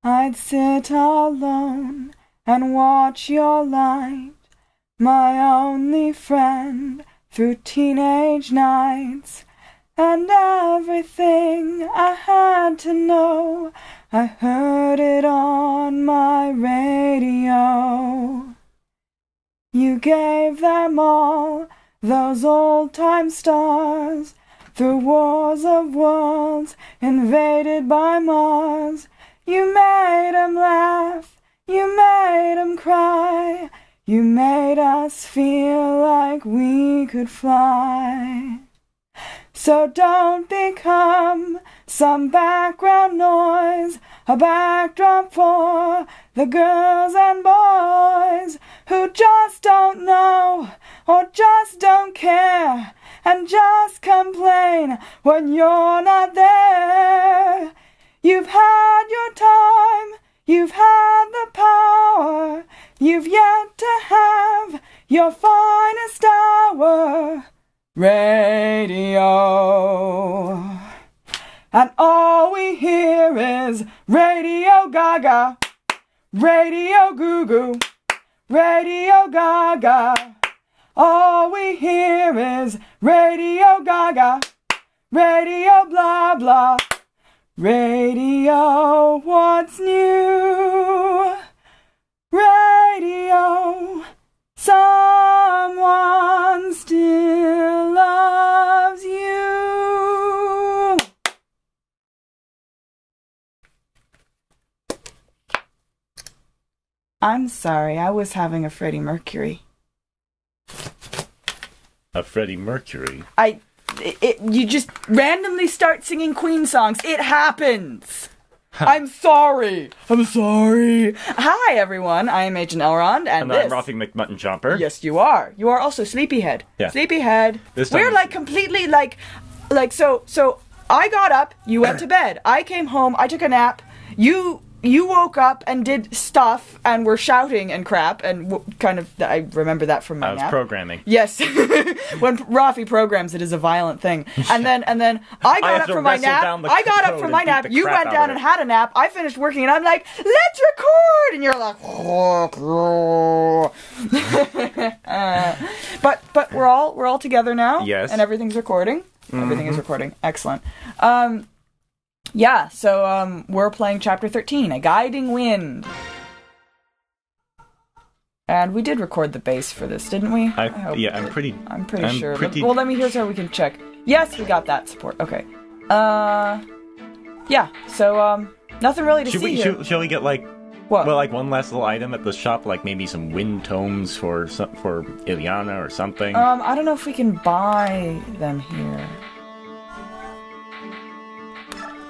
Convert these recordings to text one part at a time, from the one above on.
I'd sit alone and watch your light, my only friend through teenage nights. And everything I had to know, I heard it on my radio. You gave them all those old-time stars through wars of worlds invaded by Mars. You made 'em laugh, you made 'em cry, you made us feel like we could fly. So don't become some background noise, a backdrop for the girls and boys who just don't know or just don't care and just complain when you're not there. You've had your time, you've had the power, you've yet to have your finest hour. Radio. And all we hear is Radio Gaga, Radio Goo Goo, Radio Gaga. All we hear is Radio Gaga, Radio blah blah, Radio what's new, Radio someone still loves you. I'm sorry, I was having a Freddie Mercury. A Freddie Mercury? You just randomly start singing Queen songs. It happens. I'm sorry. I'm sorry. Hi, everyone. I am Agent Elrond, and I'm Roffie McMuttonchops. Yes, you are. You are also Sleepyhead. Yeah. Sleepyhead. We're like completely so I got up, you went to bed. I came home, I took a nap. You woke up and did stuff and were shouting and crap and I remember that from my nap. I was programming. Yes. When Roffie programs, it is a violent thing. And then I got up from my nap. You went down and had a nap. I finished working and I'm like, let's record. And you're like, but we're all together now. Yes. And everything's recording. Mm-hmm. Everything is recording. Excellent. Yeah, so we're playing Chapter 13, A Guiding Wind. And we did record the bass for this, didn't we? I'm pretty sure. Let me here's how we can check. Yes, we got that support. Okay. Yeah, so nothing really to see here. Shall we get like what? Well, like one last little item at the shop, like maybe some wind tomes for Ileana or something? I don't know if we can buy them here.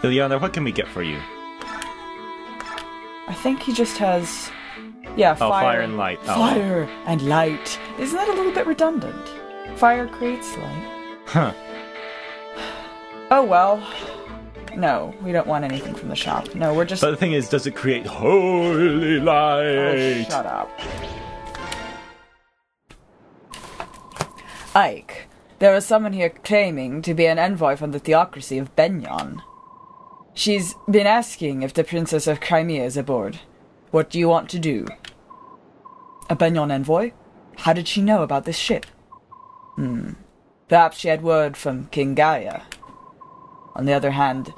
Ileana, what can we get for you? I think he just has... Yeah, fire and light. Fire and light. Isn't that a little bit redundant? Fire creates light. Huh. Oh, well. No, we don't want anything from the shop. No, we're just... But the thing is, does it create holy light? Oh, shut up. Ike, there is someone here claiming to be an envoy from the theocracy of Benyon. She's been asking if the Princess of Crimea is aboard. What do you want to do? A Benyon envoy? How did she know about this ship? Perhaps she had word from King Gaia. On the other hand,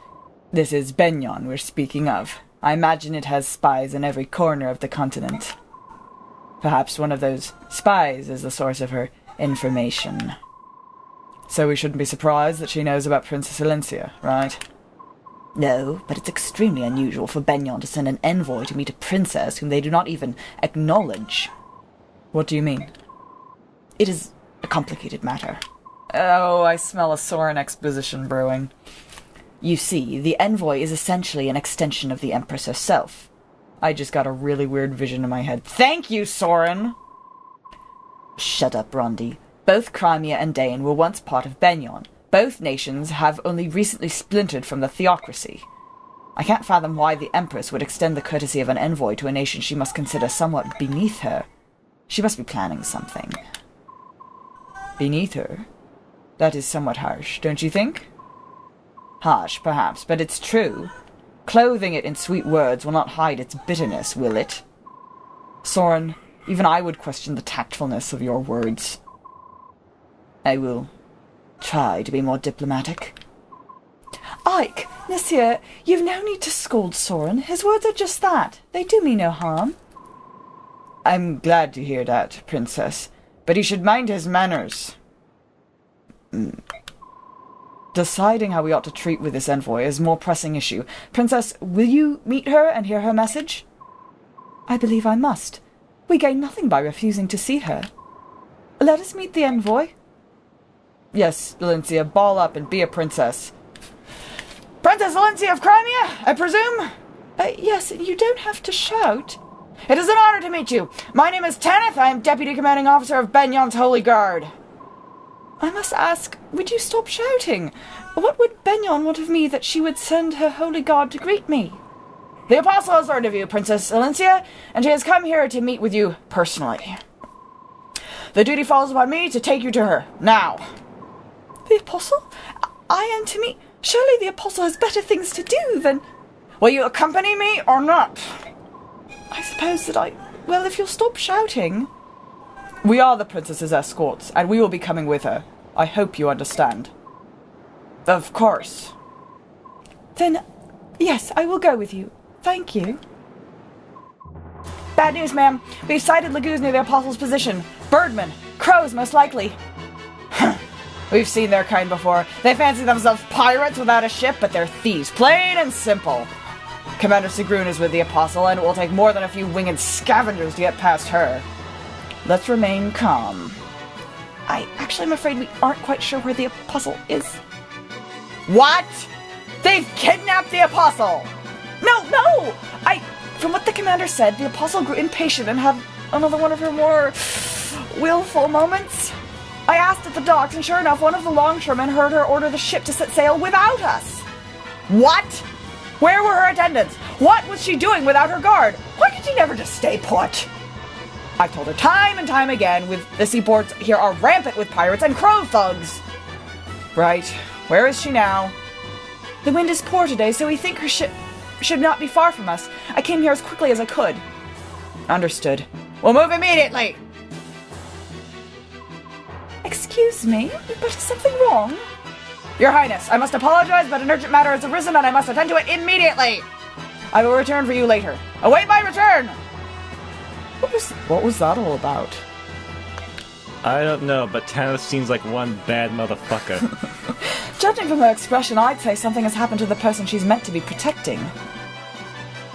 this is Benyon we're speaking of. I imagine it has spies in every corner of the continent. Perhaps one of those spies is the source of her information. So we shouldn't be surprised that she knows about Princess Alencia, right? No, but it's extremely unusual for Benyon to send an envoy to meet a princess whom they do not even acknowledge. What do you mean? It is a complicated matter. Oh, I smell a Soren exposition brewing. You see, the envoy is essentially an extension of the Empress herself. I just got a really weird vision in my head. Thank you, Soren! Shut up, Rondie. Both Crimea and Dain were once part of Benyon. Both nations have only recently splintered from the theocracy. I can't fathom why the Empress would extend the courtesy of an envoy to a nation she must consider somewhat beneath her. She must be planning something. Beneath her? That is somewhat harsh, don't you think? Harsh, perhaps, but it's true. Clothing it in sweet words will not hide its bitterness, will it? Soren, even I would question the tactfulness of your words. I will try to be more diplomatic. Ike, monsieur, you've no need to scold Soren. His words are just that. They do me no harm. I'm glad to hear that, Princess, but he should mind his manners. Deciding how we ought to treat with this envoy is a more pressing issue. Princess, will you meet her and hear her message? I believe I must. We gain nothing by refusing to see her. Let us meet the envoy. Yes, Valencia, ball up and be a princess. Princess Valencia of Crimea, I presume? Yes, you don't have to shout. It is an honor to meet you. My name is Tanith. I am Deputy Commanding Officer of Benyon's Holy Guard. I must ask, would you stop shouting? What would Benyon want of me that she would send her Holy Guard to greet me? The Apostle has learned of you, Princess Valencia, and she has come here to meet with you personally. The duty falls upon me to take you to her, now. The Apostle? I am to meet... Surely the Apostle has better things to do than... Will you accompany me or not? I suppose that I... Well, if you'll stop shouting... We are the princess's escorts, and we will be coming with her. I hope you understand. Of course. Then, yes, I will go with you. Thank you. Bad news, ma'am. We've sighted lagoons near the Apostle's position. Birdmen. Crows, most likely. We've seen their kind before. They fancy themselves pirates without a ship, but they're thieves. Plain and simple. Commander Sigrun is with the Apostle, and it will take more than a few winged scavengers to get past her. Let's remain calm. I'm afraid we aren't quite sure where the Apostle is. What? They've kidnapped the Apostle! No! From what the commander said, the Apostle grew impatient and had another one of her more willful moments. I asked at the docks, and sure enough, one of the longshoremen heard her order the ship to set sail without us. What? Where were her attendants? What was she doing without her guard? Why did she never just stay put? I've told her time and time again, the seaports here are rampant with pirates and crow thugs. Right. Where is she now? The wind is poor today, so we think her ship should not be far from us. I came here as quickly as I could. Understood. We'll move immediately! Excuse me, but is something wrong? Your Highness, I must apologize, but an urgent matter has arisen and I must attend to it immediately! I will return for you later. Await my return! What was that all about? I don't know, but Tanith seems like one bad motherfucker. Judging from her expression, I'd say something has happened to the person she's meant to be protecting.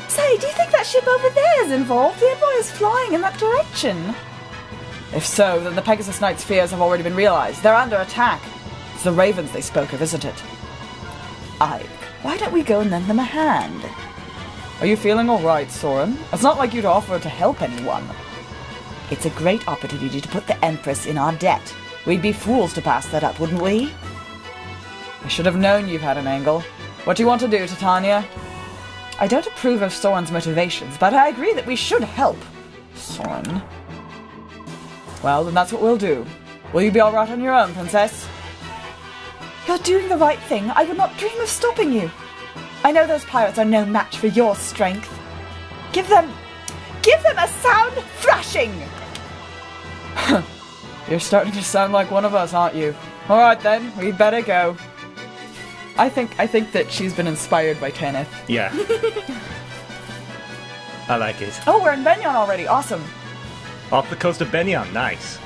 Say, do you think that ship over there is involved? The envoy is flying in that direction. If so, then the Pegasus Knight's fears have already been realized. They're under attack. It's the ravens they spoke of, isn't it? Ike, why don't we go and lend them a hand? Are you feeling alright, Soren? It's not like you to offer to help anyone. It's a great opportunity to put the Empress in our debt. We'd be fools to pass that up, wouldn't we? I should have known you've had an angle. What do you want to do, Titania? I don't approve of Soren's motivations, but I agree that we should help. Soren. Well, then that's what we'll do. Will you be alright on your own, Princess? You're doing the right thing. I would not dream of stopping you. I know those pirates are no match for your strength. Give them a sound thrashing! You're starting to sound like one of us, aren't you? Alright then, we'd better go. I think that she's been inspired by Tanith. Yeah. I like it. Oh, we're in Benyon already. Awesome. Off the coast of Benyon. Nice.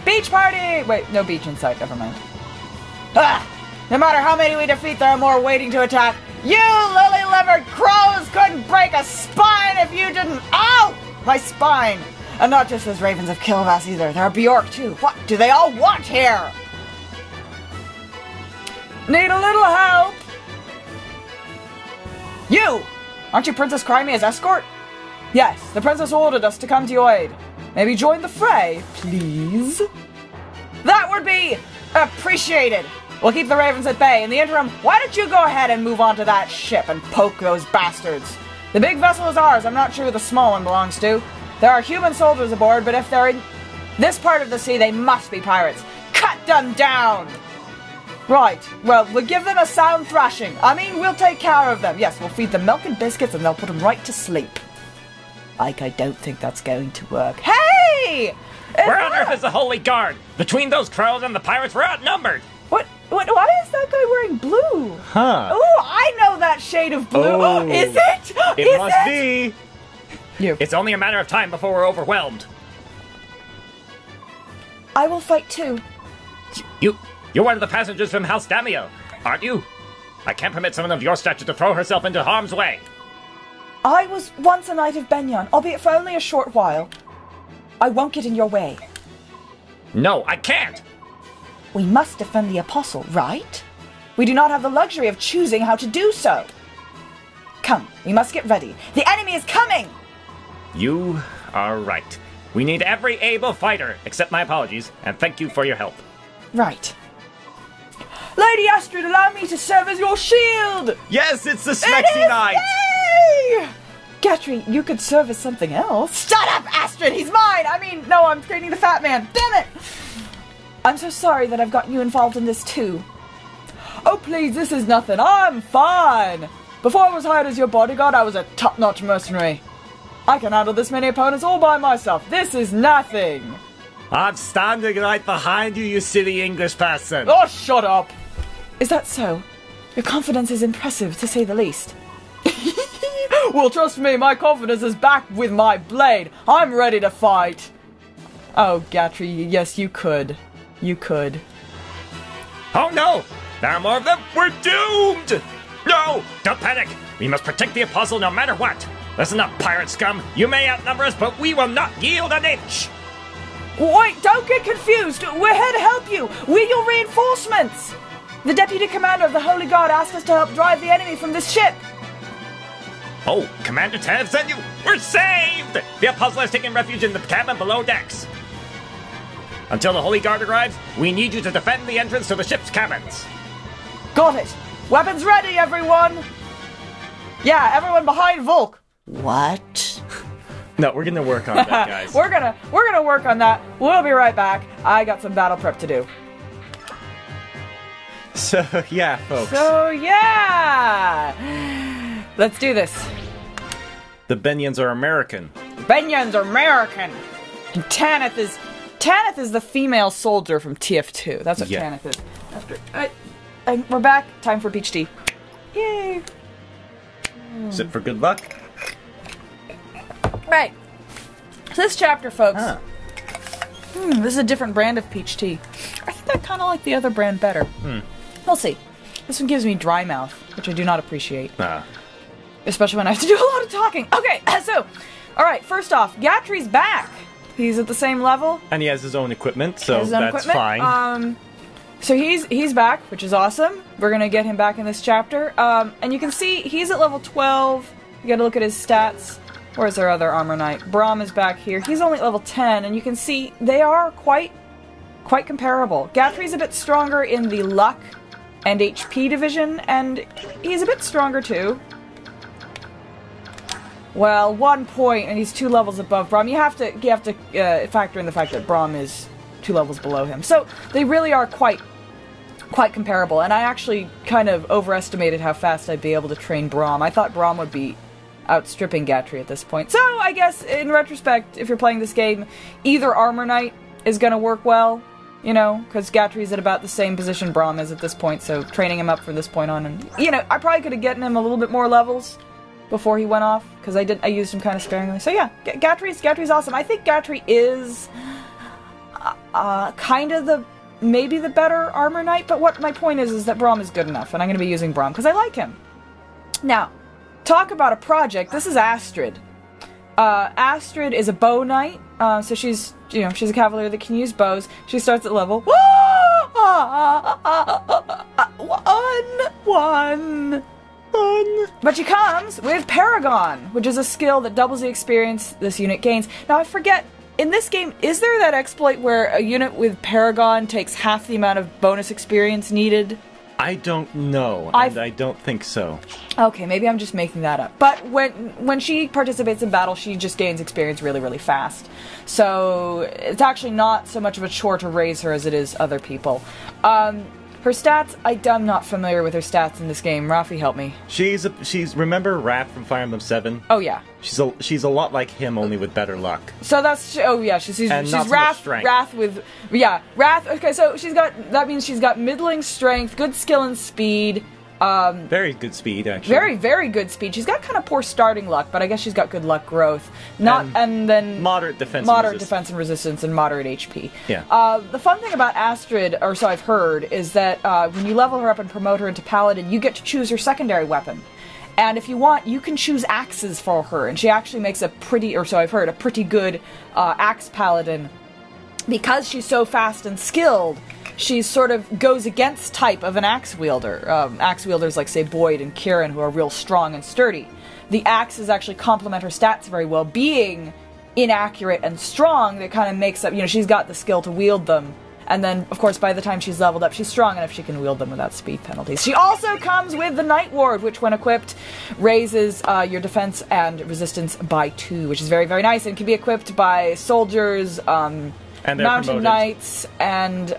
Beach party! Wait, no beach in sight. Never mind. Ah! No matter how many we defeat, there are more waiting to attack. You lily-livered crows couldn't break a spine if you didn't... Ow! My spine! And not just those ravens of Kilvass either. There are Bjork too. What do they all want here? Need a little help? You! Aren't you Princess Crimea's escort? Yes, the princess ordered us to come to your aid. Maybe join the fray, please? That would be appreciated. We'll keep the ravens at bay. In the interim, why don't you go ahead and move on to that ship and poke those bastards? The big vessel is ours. I'm not sure who the small one belongs to. There are human soldiers aboard, but if they're in this part of the sea, they must be pirates. Cut them down! Right. Well, we'll give them a sound thrashing. I mean, we'll take care of them. Yes, we'll feed them milk and biscuits and they'll put them right to sleep. Like, I don't think that's going to work. Hey! Where on earth is the Holy Guard? Between those crows and the pirates, we're outnumbered. Why is that guy wearing blue? Huh. Oh, I know that shade of blue. Oh, is it? It must be. You. It's only a matter of time before we're overwhelmed. I will fight too. You're one of the passengers from House Damio, aren't you? I can't permit someone of your stature to throw herself into harm's way. I was once a knight of Benyon, albeit for only a short while. I won't get in your way. No, I can't. We must defend the Apostle, right? We do not have the luxury of choosing how to do so. Come, we must get ready. The enemy is coming! You are right. We need every able fighter. Accept my apologies, and thank you for your help. Right. Lady Astrid, allow me to serve as your shield! Yes, it's the Smexy Knight! Yay! Gatry, you could serve as something else. Shut up, Astrid! He's mine! I mean, no, I'm training the fat man. Damn it! I'm so sorry that I've gotten you involved in this too. Oh, please, this is nothing. I'm fine. Before I was hired as your bodyguard, I was a top-notch mercenary. I can handle this many opponents all by myself. This is nothing. I'm standing right behind you, you silly English person. Oh, shut up. Is that so? Your confidence is impressive, to say the least. Well, trust me, my confidence is back with my blade. I'm ready to fight. Oh, Gatry, yes, you could. You could. Oh no! There are more of them! We're doomed! No! Don't panic! We must protect the Apostle no matter what! Listen up, pirate scum! You may outnumber us, but we will not yield an inch! Wait, don't get confused! We're here to help you! We're your reinforcements! The Deputy Commander of the Holy Guard asked us to help drive the enemy from this ship! Oh, Commander Tev sent you? We're saved! The Apostle has taken refuge in the cabin below decks. Until the Holy Guard arrives, we need you to defend the entrance to the ship's cabins. Got it! Weapons ready, everyone! Yeah, everyone behind Volk! What? No, we're gonna work on that, guys. We're gonna work on that. We'll be right back. I got some battle prep to do. So, yeah, folks. So, yeah! Let's do this. The Benyans are American. Benyans are American! And Tanith is the female soldier from TF2. That's what Tanith is. We're back. Time for peach tea. Yay! Sit for good luck. Right. So this chapter, folks. This is a different brand of peach tea. I think I kind of like the other brand better. We'll see. This one gives me dry mouth, which I do not appreciate. Especially when I have to do a lot of talking. Okay, so, alright, first off, Gatry's back. He's at the same level. And he has his own equipment, so that's fine. So he's back, which is awesome. We're gonna get him back in this chapter. And you can see he's at level 12. You gotta look at his stats. Where's our other armor knight? Braum is back here. He's only at level 10, and you can see they are quite comparable. Gatry's a bit stronger in the luck and HP division, and he's a bit stronger too. Well, 1 point, and he's 2 levels above Braum. You have to factor in the fact that Braum is 2 levels below him. So they really are quite comparable. And I actually kind of overestimated how fast I'd be able to train Braum. I thought Braum would be outstripping Gatry at this point. So I guess in retrospect, if you're playing this game, either Armor Knight is going to work well. You know, because Gatry's at about the same position Braum is at this point. So training him up from this point on, and you know, I probably could have gotten him a little bit more levels before he went off, because I used him kind of sparingly. So yeah, Gatry's awesome. I think Gatry is kind of maybe the better Armor Knight, but what my point is that Braum is good enough, and I'm going to be using Braum because I like him. Now, talk about a project. This is Astrid. Astrid is a bow knight, so she's a cavalier that can use bows. She starts at level 1. But she comes with Paragon, which is a skill that doubles the experience this unit gains. Now I forget, in this game, is there that exploit where a unit with Paragon takes half the amount of bonus experience needed? I don't know, and I don't think so. Okay, maybe I'm just making that up. But when she participates in battle, she just gains experience really, really fast. So it's actually not so much of a chore to raise her as it is other people. Her stats, I'm not familiar with her stats in this game. Rafi, help me. She's remember Wrath from Fire Emblem 7? Oh yeah. She's a lot like him, only with better luck. So that's she's not so much Wrath strength. Wrath. Okay, so that means she's got middling strength, good skill and speed. Very good speed, actually. Very, very good speed. She's got kind of poor starting luck, but I guess she's got good luck growth. And then moderate defense and resistance and moderate HP. Yeah. The fun thing about Astrid, or so I've heard, is that when you level her up and promote her into Paladin, you get to choose her secondary weapon. And if you want, you can choose axes for her, and she actually makes a pretty good axe Paladin. Because she's so fast and skilled, she sort of goes against type of an axe wielder. Axe wielders like, say, Boyd and Kieran, who are real strong and sturdy. The axes actually complement her stats very well. Being inaccurate and strong, that kind of makes up, she's got the skill to wield them. And then, of course, by the time she's leveled up, she's strong enough she can wield them without speed penalties. She also comes with the Night Ward, which, when equipped, raises your defense and resistance by 2, which is very, very nice, and can be equipped by soldiers, and Mountain Knights, and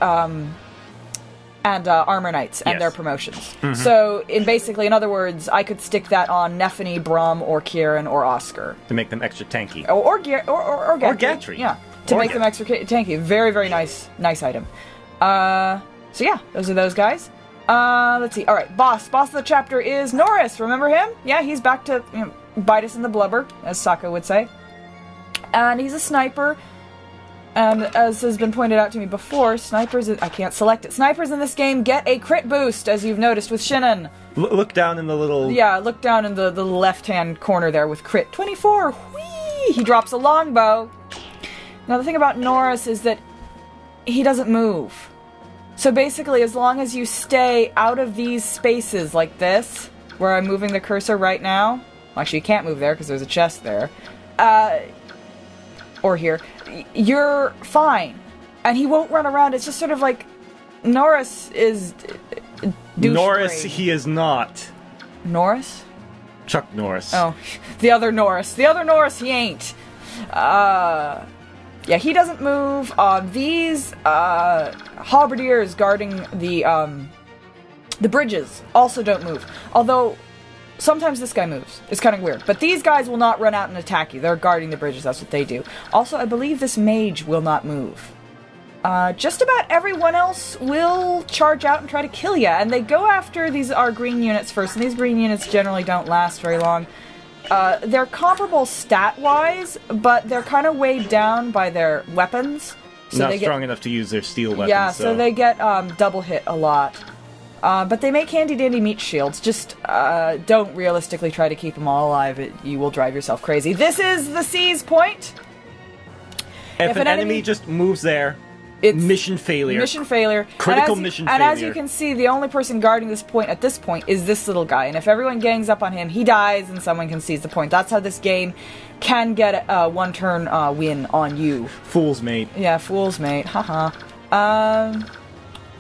Armor Knights, and their promotions. Mm-hmm. So, in other words, I could stick that on Nephany, Brom, or Kieran, or Oscar. To make them extra tanky. Or Gatry. Yeah, to make them extra tanky. Very, very nice item. So yeah, those are those guys. Let's see. Alright, boss of the chapter is Norris. Remember him? Yeah, he's back to bite us in the blubber, as Sokka would say. And he's a sniper. And as has been pointed out to me before, snipers in this game get a crit boost, as you've noticed with Shinnen. Look down in the little... Yeah, look down in the left-hand corner there with crit. 24! Whee! He drops a longbow. Now, the thing about Norris is that he doesn't move. So basically, as long as you stay out of these spaces like this, where I'm moving the cursor right now... Well, actually, you can't move there because there's a chest there. Or here, you're fine. And he won't run around. It's just sort of like Norris is Norris, he is not. Norris? Chuck Norris. Oh, the other Norris. The other Norris, he ain't. Yeah, he doesn't move. These halberdiers guarding the bridges also don't move. Although... sometimes this guy moves. It's kind of weird. But these guys will not run out and attack you. They're guarding the bridges. That's what they do. Also, I believe this mage will not move. Just about everyone else will charge out and try to kill you. And they go after our green units first. And these green units generally don't last very long. They're comparable stat-wise, but they're kind of weighed down by their weapons. So not strong enough to use their steel weapons. Yeah, so they get double hit a lot. But they make handy-dandy meat shields. Just don't realistically try to keep them all alive. You will drive yourself crazy. This is the Seize Point. If an enemy just moves there, it's mission failure. Mission failure. Critical mission failure. And as you can see, the only person guarding this point at this point is this little guy. And if everyone gangs up on him, he dies and someone can seize the point. That's how this game can get a one-turn win on you. Fool's mate. Yeah, fool's mate. Haha.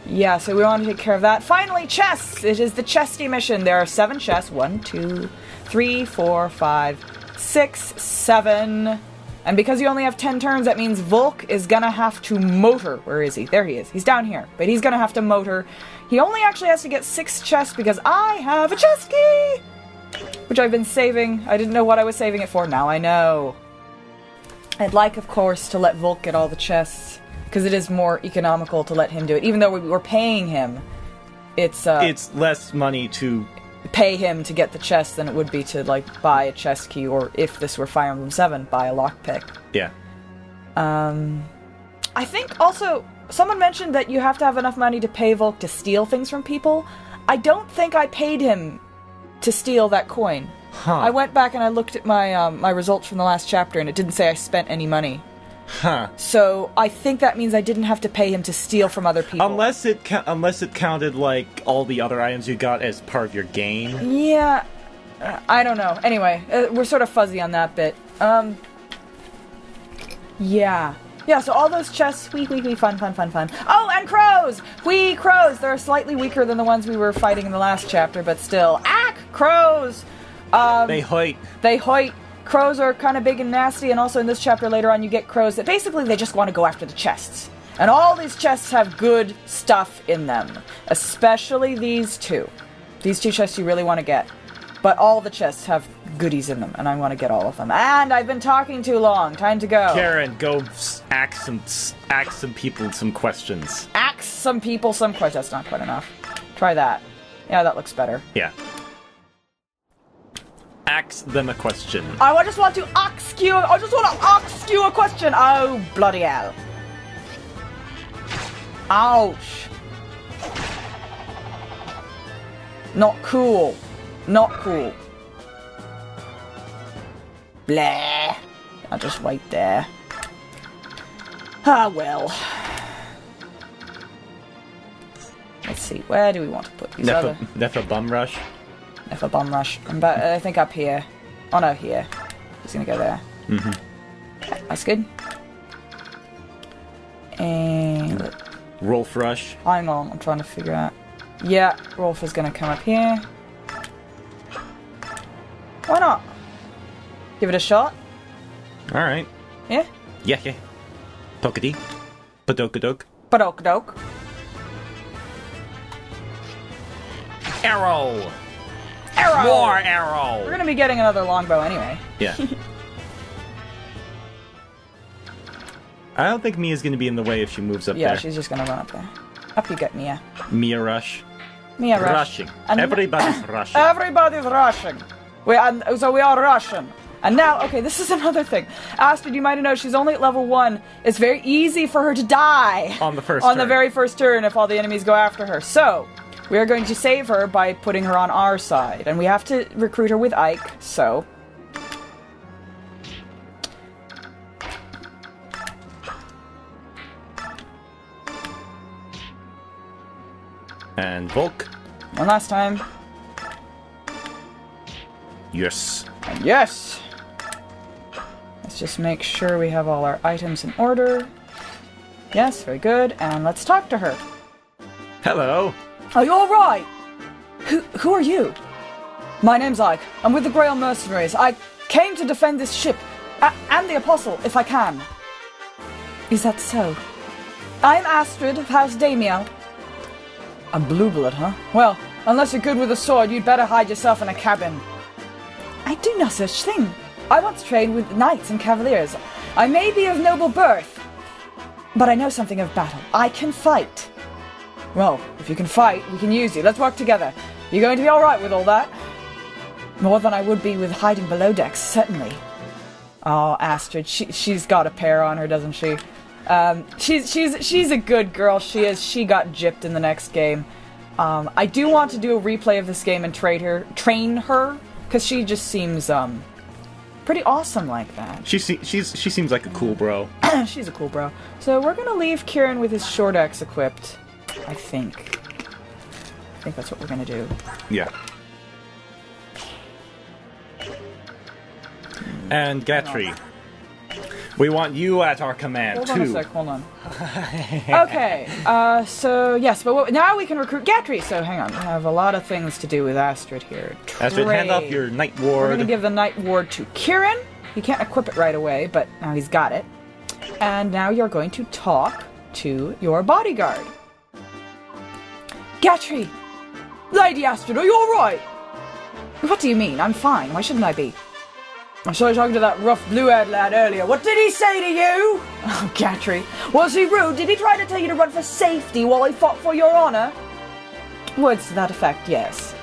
Yeah, so we want to take care of that. Finally, chests! It is the chesty mission. There are 7 chests. 1, 2, 3, 4, 5, 6, 7. And because you only have 10 turns, that means Volk is gonna have to motor. Where is he? There he is. He's down here. But he's gonna have to motor. He only actually has to get 6 chests because I have a chest key! Which I've been saving. I didn't know what I was saving it for. Now I know. I'd like, of course, to let Volk get all the chests. Because it is more economical to let him do it. Even though we're paying him, it's less money to pay him to get the chest than it would be to, like, buy a chest key, or if this were Fire Emblem 7, buy a lockpick. Yeah. I think also, someone mentioned that you have to have enough money to pay Volk to steal things from people. I don't think I paid him to steal that coin. Huh. I went back and I looked at my my results from the last chapter, and it didn't say I spent any money. Huh. So I think that means I didn't have to pay him to steal from other people. Unless it counted like all the other items you got as part of your gain. Yeah, I don't know. Anyway, we're sort of fuzzy on that bit. Yeah. Yeah, so all those chests, fun. Oh, and crows! Crows! They're slightly weaker than the ones we were fighting in the last chapter, but still. Crows! They hoit. Crows are kind of big and nasty, and also in this chapter later on you get crows that basically they just want to go after the chests. And all these chests have good stuff in them. Especially these two. These two chests you really want to get. But all the chests have goodies in them, and I want to get all of them. And I've been talking too long. Time to go. Karen, go ask some people some questions. Ask some people some questions. That's not quite enough. Try that. Yeah, that looks better. Yeah. Ask them a question. I just want to ask you. I just want to ask you a question. Oh, bloody hell. Ouch. Not cool. Not cool. Blah. I'll just wait there. Ah, well. Let's see. Where do we want to put these other? Nefa Bum Rush? Nefa Bum Rush. I think up here. Oh, no, here. He's gonna go there. Mm-hmm. Okay, that's good. And... Rolf Rush. Hang on, I'm trying to figure out. Yeah, Rolf is gonna come up here. Why not? Give it a shot. Alright. Yeah? Yeah. Tokadi. Padokadok. Padokadok. Arrow! Arrow! More arrow! We're gonna be getting another longbow anyway. Yeah. I don't think Mia's gonna be in the way if she moves up there. Yeah, she's just gonna run up there. Up you get, Mia. Mia Rush. Mia Rush. Rushing. And Everybody's rushing. Everybody's rushing. So we are rushing. And now, okay, this is another thing. Astrid, you might have known she's only at level 1. It's very easy for her to die. On the first On turn. the very first turn if all the enemies go after her. So, we are going to save her by putting her on our side. And we have to recruit her with Ike, so... And Volk. One last time. Yes. And yes! Let's just make sure we have all our items in order. Yes, very good. And let's talk to her. Hello. Are you alright? Who are you? My name's Ike. I'm with the Grail Mercenaries. I came to defend this ship. And the Apostle, if I can. Is that so? I'm Astrid of House Damiel. A blue blood, huh? Well, unless you're good with a sword, you'd better hide yourself in a cabin. I do no such thing. I once trained with knights and cavaliers. I may be of noble birth, but I know something of battle. I can fight. Well, if you can fight, we can use you. Let's work together. You're going to be alright with all that? More than I would be with hiding below decks, certainly. Oh, Astrid, she's got a pair on her, doesn't she? She's a good girl, she is. She got gypped in the next game. I do want to do a replay of this game and train her, because she just seems, pretty awesome like that. She seems like a cool bro. She's a cool bro. So we're gonna leave Kieran with his short axe equipped, I think. I think that's what we're gonna do. Yeah. And Gatry, we want you at our command, hold too. Hold on a sec, hold on. Okay, so, yes, but now we can recruit Gatry, so hang on. We have a lot of things to do with Astrid here. Astrid, hand off your Night Ward. We're gonna give the Night Ward to Kieran. He can't equip it right away, but now he's got it. And now you're going to talk to your bodyguard. Gatry! Lady Astrid, are you alright? What do you mean? I'm fine. Why shouldn't I be? I saw you talking to that rough blue-haired lad earlier. What did he say to you? Oh, Gatry. Was he rude? Did he try to tell you to run for safety while he fought for your honour? Words to that effect, yes.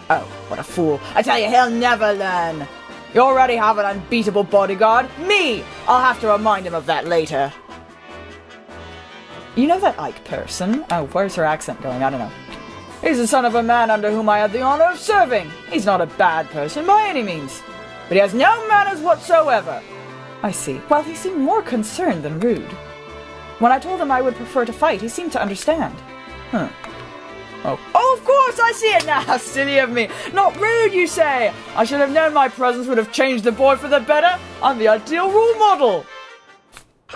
Oh, what a fool. I tell you, he'll never learn. You already have an unbeatable bodyguard. Me! I'll have to remind him of that later. You know that Ike person? Oh, where's her accent going? I don't know. He's the son of a man under whom I had the honour of serving. He's not a bad person by any means. But he has no manners whatsoever. I see. Well, he seemed more concerned than rude. When I told him I would prefer to fight, he seemed to understand. Huh. Oh, of course, I see it now. Silly of me. Not rude, you say. I should have known my presence would have changed the boy for the better. I'm the ideal role model.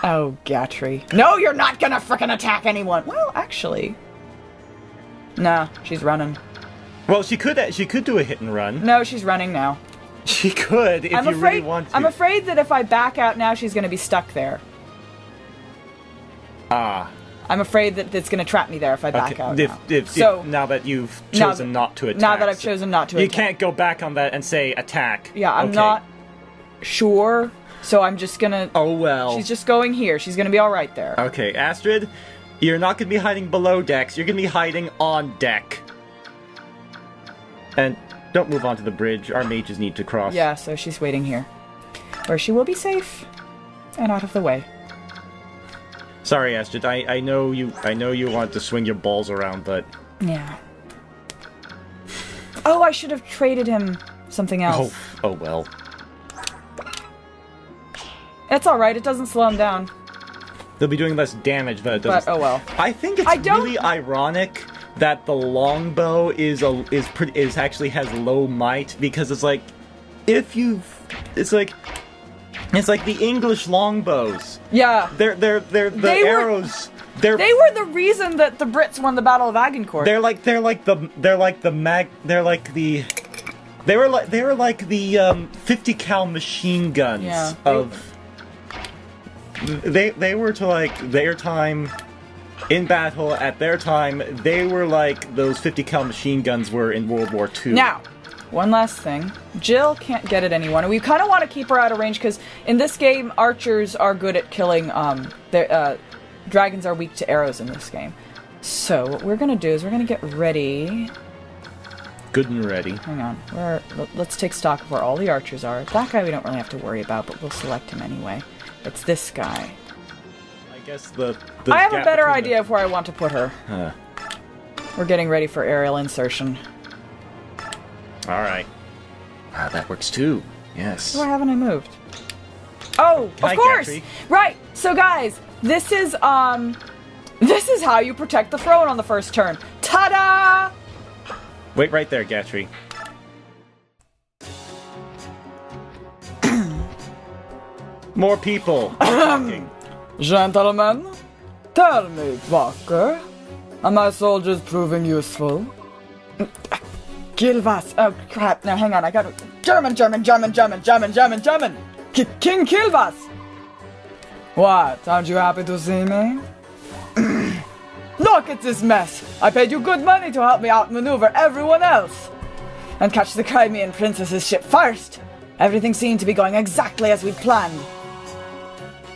Oh, Gatry. No, you're not gonna frickin' attack anyone. Well, actually... Nah, she's running. Well, she could do a hit and run. No, she's running now. She could, if you really want to. I'm afraid that if I back out now, she's going to be stuck there. Ah. I'm afraid that it's going to trap me there if I back out now. If now that you've chosen not to attack. Now that I've chosen not to attack. You can't go back on that and say attack. Yeah, I'm not sure, so I'm just going to... Oh, well. She's just going here. She's going to be alright there. Okay, Astrid, you're not going to be hiding below decks. You're going to be hiding on deck. And don't move onto the bridge. Our mages need to cross. Yeah, so she's waiting here. Where she will be safe and out of the way. Sorry, Astrid. I know you want to swing your balls around, but yeah. Oh, I should have traded him something else. Oh well. It's all right. It doesn't slow him down. They'll be doing less damage, but it doesn't. But oh well. I think it's really ironic that the longbow is actually has low might, because it's like it's like the English longbows. Yeah. They were the reason that the Brits won the Battle of Agincourt. They were like the 50 cal machine guns of. They were to like their time in battle at their time. They were like those 50 cal machine guns were in World War II. Now, one last thing. Jill can't get at anyone, and we kind of want to keep her out of range, because in this game, archers are good at killing, dragons are weak to arrows in this game. So, what we're going to do is we're going to get ready. Good and ready. Hang on. Let's take stock of where all the archers are. That guy we don't really have to worry about, but we'll select him anyway. It's this guy. I guess the I have a better idea of where I want to put her. Huh. We're getting ready for aerial insertion. Alright. Ah, that works too. Yes. Why haven't I moved? Oh, of course! Gatry. Right, so guys, this is how you protect the throne on the first turn. Ta-da! Wait right there, Gatry. More people. Gentlemen, tell me, Walker, are my soldiers proving useful? Kilvas. Oh, crap. Now, hang on. I got German. King Kilvas. What? Aren't you happy to see me? Look at this mess. I paid you good money to help me outmaneuver everyone else and catch the Crimean princess's ship first. Everything seemed to be going exactly as we'd planned.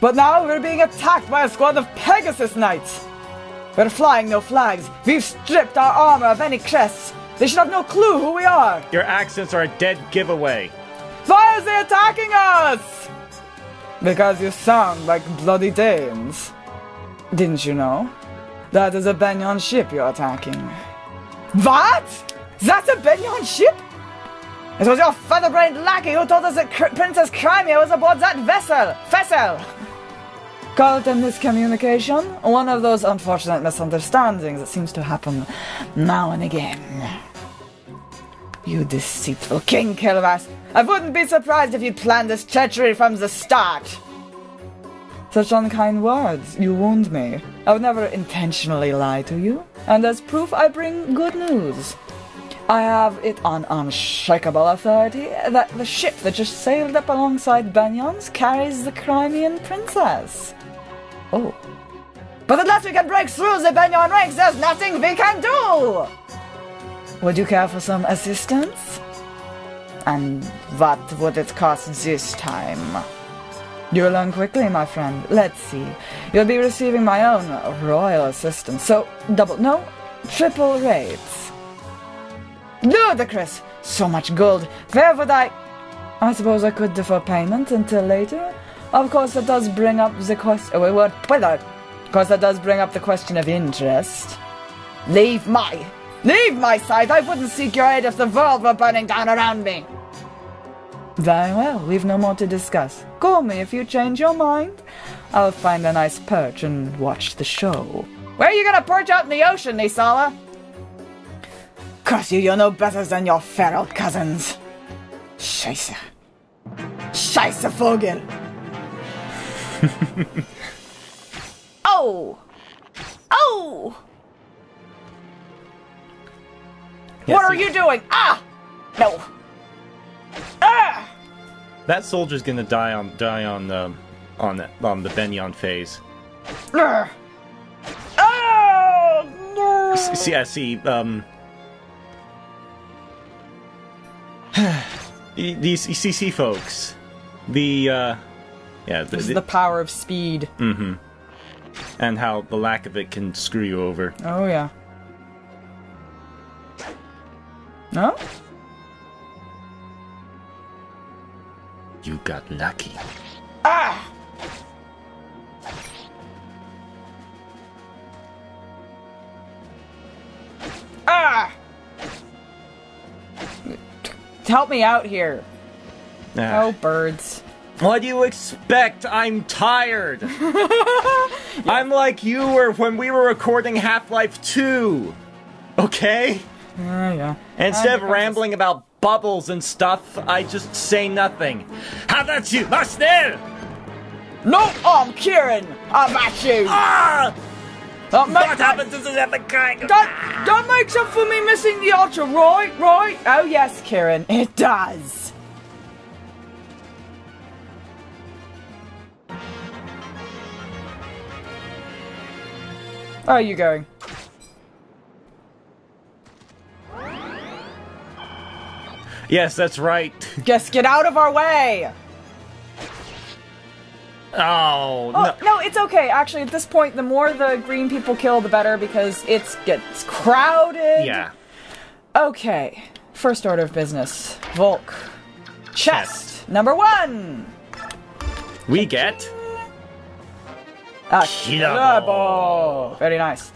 But now we're being attacked by a squad of Pegasus Knights. We're flying no flags. We've stripped our armor of any crests. They should have no clue who we are! Your accents are a dead giveaway. Why are they attacking us? Because you sound like bloody Danes. Didn't you know? That is a Benyon ship you're attacking. What? That's a Benyon ship? It was your feather-brained lackey who told us that Princess Crimea was aboard that vessel! Call it a miscommunication. One of those unfortunate misunderstandings that seems to happen now and again. You deceitful King Kilvas. I wouldn't be surprised if you'd planned this treachery from the start. Such unkind words. You wound me. I would never intentionally lie to you. And as proof, I bring good news. I have it on unshakable authority that the ship that just sailed up alongside Benyon's carries the Crimean princess. Oh. But unless we can break through the Benyon ranks, there's nothing we can do! Would you care for some assistance? And what would it cost this time? You'll learn quickly, my friend. Let's see. You'll be receiving my own royal assistance, so triple rates. Ludicrous! So much gold. Where would I suppose I could defer payment until later. Of course, that does bring up the question. Of course, that does bring up the question of interest. Leave my side. I wouldn't seek your aid if the world were burning down around me. Very well. We've no more to discuss. Call me if you change your mind. I'll find a nice perch and watch the show. Where are you gonna perch out in the ocean, Nisala? Curse you, you're no better than your feral cousins. Scheiße. Scheiße, Vogel. Oh! Oh! Yeah, what are you doing? Ah! No. Ah! That soldier's gonna die on the Benyon phase. Urgh. these CC folks, this is the power of speed. Mm-hmm. And how the lack of it can screw you over. Oh, yeah. No? You got lucky. Ah! Ah! Help me out here. Oh, birds. What do you expect? I'm tired. I'm like you were when we were recording Half-Life 2. Okay? Yeah. Instead of rambling about bubbles and stuff, I just say nothing. How about you? Lost there! No, I'm Kieran. I'm at you. Ah! What happened to the epic crack? Don't make up for me missing the ultra, right? Right? Oh, yes, Kieran. It does. Where are you going? Yes, that's right. Just get out of our way! Oh, no. No, it's okay. Actually, at this point, the more the green people kill, the better, because it gets crowded. Yeah. Okay. First order of business. Volk. Chest. Number 1! We get... Killable. Very nice.